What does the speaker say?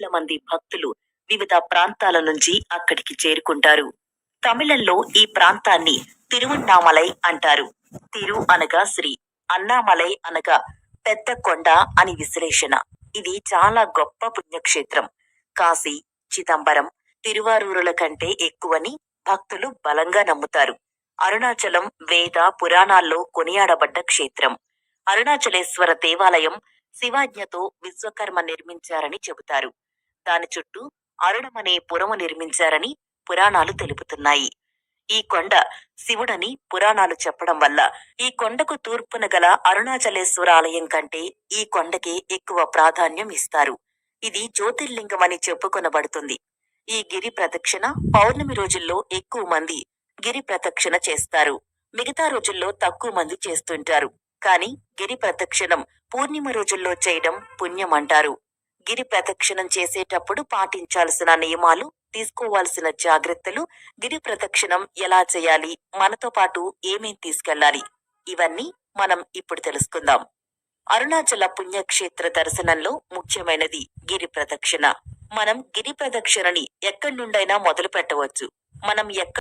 కోట్ల మంది భక్తులు వివిధ ప్రాంతాల నుంచి అక్కడికి చేరుకుంటారు. తమిళంలో ఈ ప్రాంతాన్ని తిరువణ్ణామలై అంటారు. తిరు అనగా శ్రీ, అన్నామలై అనగా పెద్ద కొండ అని విశ్లేషణ. ఇది చాలా గొప్ప పుణ్యక్షేత్రం. కాశీ, చిదంబరం, తిరువారూరుల కంటే ఎక్కువని భక్తులు బలంగా నమ్ముతారు. అరుణాచలం వేద పురాణాల్లో కొనియాడబడ్డ క్షేత్రం. అరుణాచలేశ్వర దేవాలయం శివాజ్ఞతో విశ్వకర్మ నిర్మించారని చెబుతారు. దాని చుట్టూ అరుణమనే పురము నిర్మించారని పురాణాలు తెలుపుతున్నాయి. ఈ కొండ శివుడని పురాణాలు చెప్పడం వల్ల ఈ కొండకు తూర్పున గల అరుణాచలేశ్వర ఆలయం కంటే ఈ కొండకే ఎక్కువ ప్రాధాన్యం ఇస్తారు. ఇది జ్యోతిర్లింగమని చెప్పుకొనబడుతుంది. ఈ గిరి ప్రదక్షిణ పౌర్ణమి రోజుల్లో ఎక్కువ మంది గిరి ప్రదక్షిణ చేస్తారు. మిగతా రోజుల్లో తక్కువ మంది చేస్తుంటారు. కానీ గిరి ప్రదక్షిణం పూర్ణిమ రోజుల్లో చేయడం పుణ్యం అంటారు. గిరి ప్రదక్షిణం చేసేటప్పుడు పాటించాల్సిన నియమాలు, తీసుకోవాల్సిన జాగ్రత్తలు, గిరి ప్రదక్షిణం ఎలా చేయాలి, మనతో పాటు ఏమేం తీసుకెళ్లాలి, ఇవన్నీ మనం ఇప్పుడు తెలుసుకుందాం. అరుణాచల పుణ్యక్షేత్ర దర్శనంలో ముఖ్యమైనది గిరి ప్రదక్షిణ. మనం గిరి ప్రదక్షిణని ఎక్కడి నుండైనా మొదలు పెట్టవచ్చు. మనం